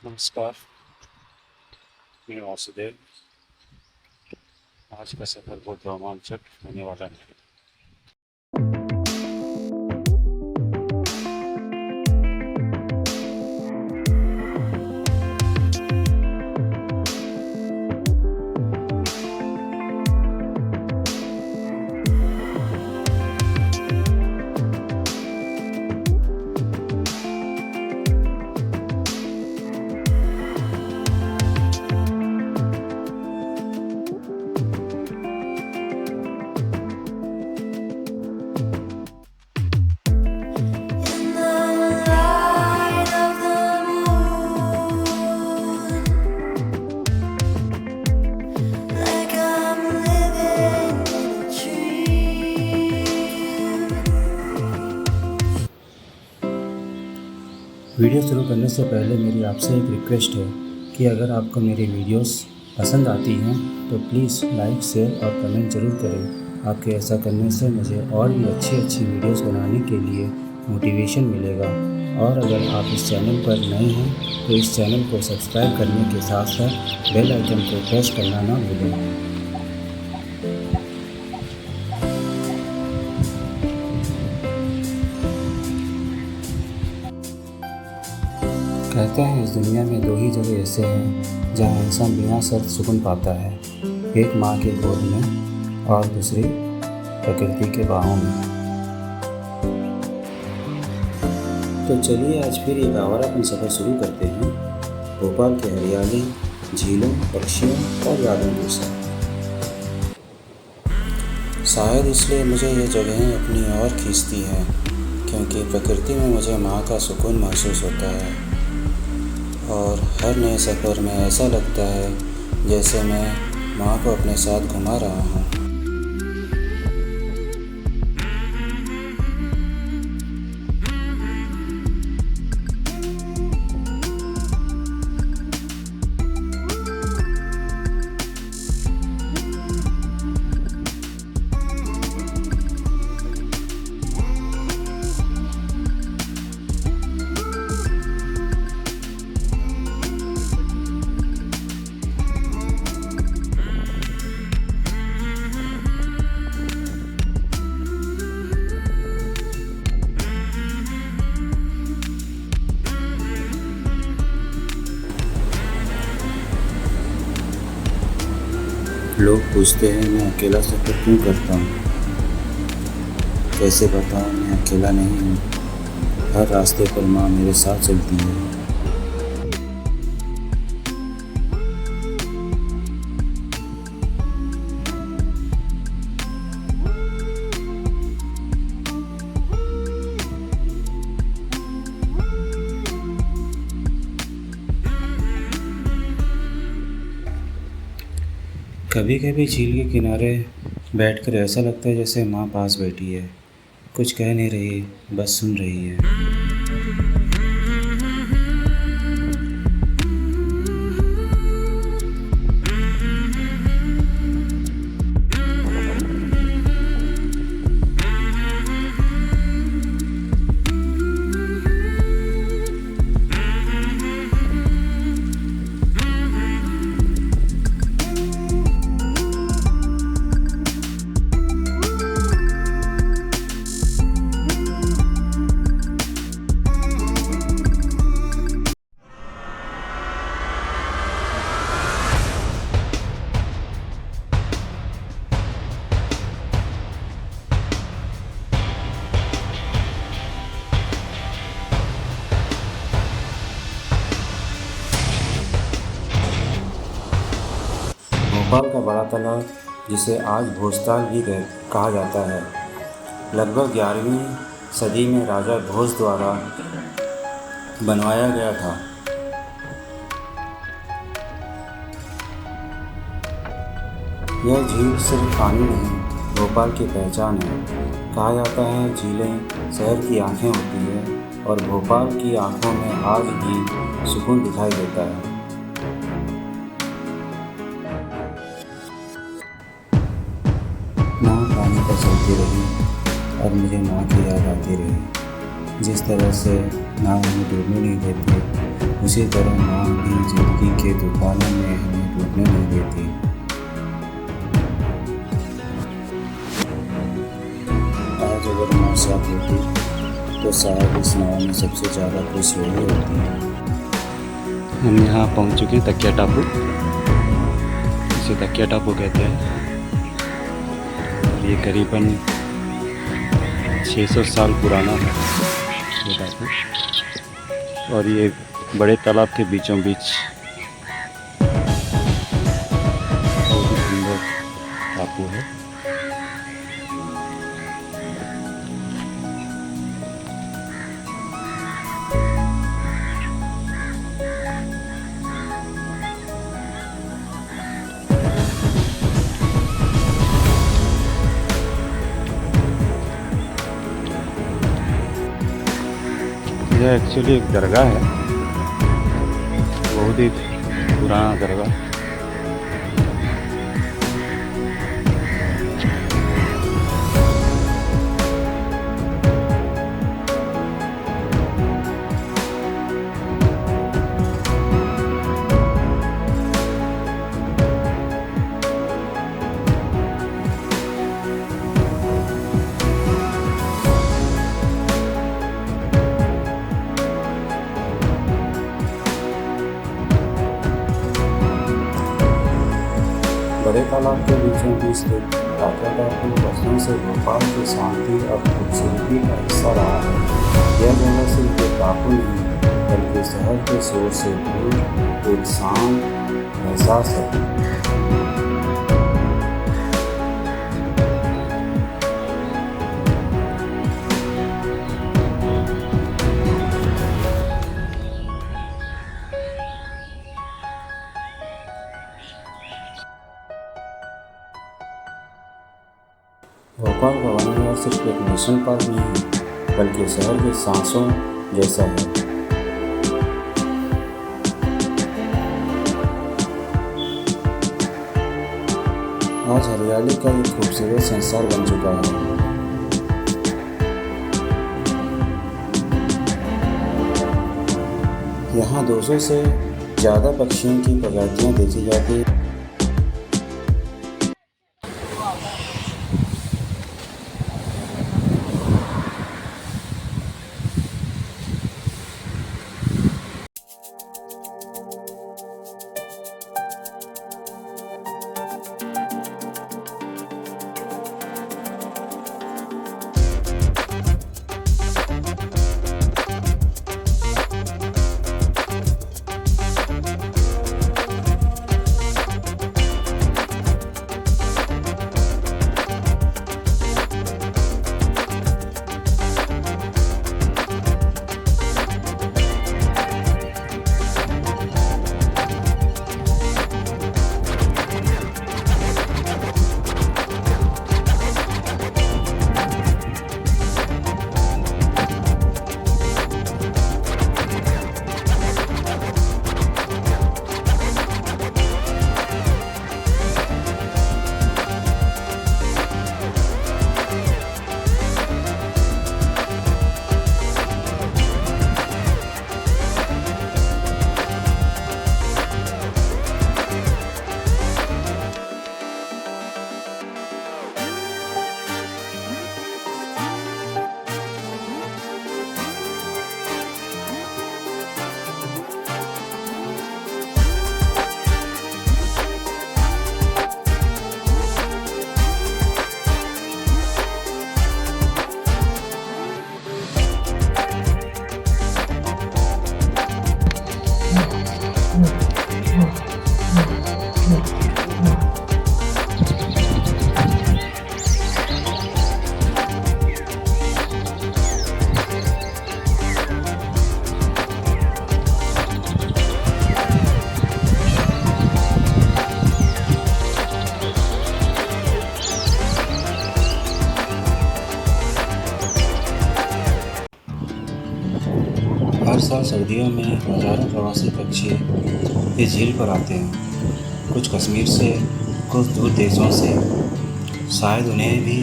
नमस्कार। मैं वासुदेव। आज का सफ़र बहुत रोमांचक होने वाला है। In the light of the moon, like I'm living in a dream. Video शुरू करने से पहले मेरी आपसे एक रिक्वेस्ट है कि अगर आपको मेरी वीडियोस पसंद आती हैं तो प्लीज़ लाइक, शेयर और कमेंट ज़रूर करें। आपके ऐसा करने से मुझे और भी अच्छी वीडियोस बनाने के लिए मोटिवेशन मिलेगा। और अगर आप इस चैनल पर नए हैं तो इस चैनल को सब्सक्राइब करने के साथ साथ बेल आइकन को प्रेस करना ना भूलें। कहते हैं इस दुनिया में दो ही जगह ऐसे हैं जहाँ इंसान बिना शर्त सुकून पाता है, एक माँ की गोद में और दूसरी प्रकृति के बाहों में। तो चलिए आज फिर एक आवारापन सफ़र शुरू करते हैं भोपाल के हरियाली, झीलों, पक्षियों और यादों के साथ। शायद इसलिए मुझे ये जगहें अपनी ओर खींचती हैं क्योंकि प्रकृति में मुझे माँ का सुकून महसूस होता है और हर नए सफ़र में ऐसा लगता है जैसे मैं माँ को अपने साथ घुमा रहा हूँ। लोग पूछते हैं मैं अकेला सफ़र क्यों करता हूँ। कैसे बताऊँ मैं अकेला नहीं हूँ। हर रास्ते पर माँ मेरे साथ चलती है। कभी कभी झील के किनारे बैठकर ऐसा लगता है जैसे माँ पास बैठी है, कुछ कह नहीं रही, बस सुन रही है। भोपाल का बड़ा तालाब, जिसे आज भोजताल भी कहा जाता है, लगभग 11वीं सदी में राजा भोज द्वारा बनवाया गया था। यह झील सिर्फ पानी नहीं, भोपाल की पहचान है। कहा जाता है झीलें शहर की आंखें होती है और भोपाल की आंखों में आज भी सुकून दिखाई देता है। नाव पानी पर चलती रही और मुझे माँ की याद आती रही। जिस तरह से नाव हमें डूबने नहीं देती उसी तरह माँ भी जिंदगी के तूफानों में हमें डूबने नहीं देती। आज अगर माँ साथ होती तो शायद इस नाव में सबसे ज़्यादा खुश वही होती। हम यहाँ पहुँच चुके हैं तकिया टापू। इसे तकिया टापू कहते हैं। ये करीबन 600 साल पुराना है ये टापू, और ये बड़े तालाब के बीचों बीच बहुत ही सुंदर टापू है। यह एक्चुअली एक दरगाह है, बहुत ही पुराना दरगाह। बड़े तालाब के बीचों बीच स्थित तकिया टापू बचपन से भोपाल की शांति और खूबसूरती का हिस्सा रहा है। यह जगह सिर्फ एक टापू नहीं बल्कि शहर के शोर से दूर एक शांत एहसास है। भोपाल का वन विहार सिर्फ एक नेशनल पार्क नहीं है बल्कि शहर के सांसों जैसा है। आज हरियाली का एक खूबसूरत संसार बन चुका है। यहाँ 200 से ज़्यादा पक्षियों की प्रजातियाँ देखी जाती हैं। हर साल सर्दियों में हज़ारों प्रवासी पक्षी इस झील पर आते हैं, कुछ कश्मीर से, कुछ दूर देशों से। शायद उन्हें भी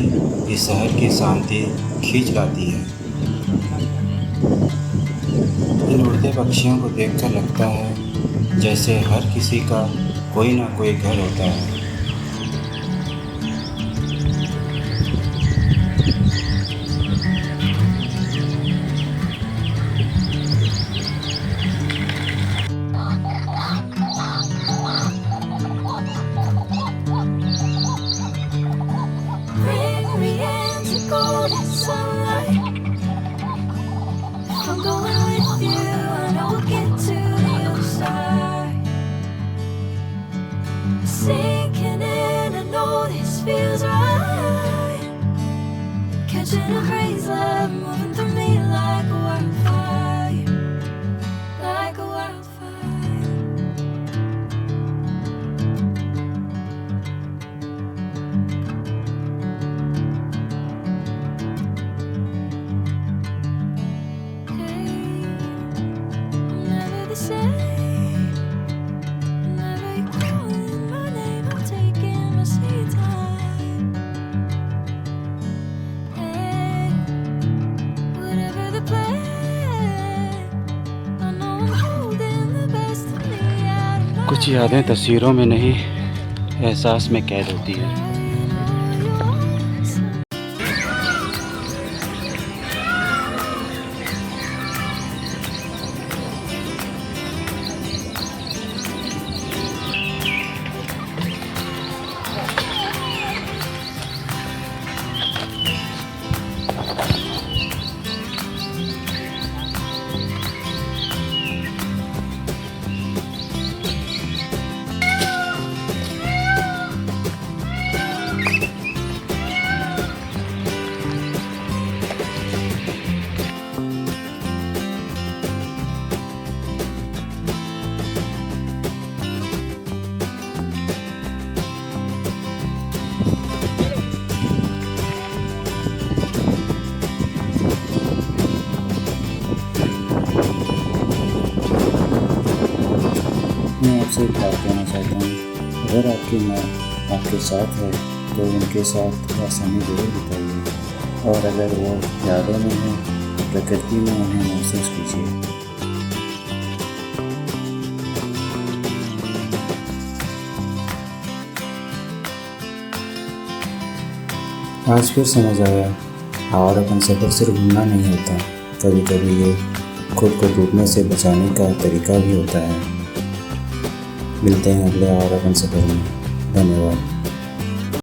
इस शहर की शांति खींच लाती है। इन उड़ते पक्षियों को देखकर लगता है जैसे हर किसी का कोई ना कोई घर होता है। Bring me into golden sunlight. If I'm going with you, I know we'll get to the other side. Sinking in, I know this feels right. Catching a breeze, love moving through me like a wildfire, like a wildfire. Never the same. Whenever you're calling my name, I'm taking my sweet time. Hey, whatever the plan, I know I'm holding the best of me out of my कुछ यादें तस्वीरों में नहीं, एहसास में कैद होती है। मैं आपसे एक बात कहना चाहता हूँ, अगर आपकी माँ आपके साथ है तो उनके साथ थोड़ा समय ज़रूर बिताइए, और अगर वो यादों में है तो प्रकृति में उन्हें महसूस कीजिए। आज फिर समझ आया, और अपन सफ़र सिर्फ घूमना नहीं होता, कभी कभी ये खुद को डूबने से बचाने का तरीका भी होता है। मिलते हैं अगले और अपन सफ़र में। धन्यवाद।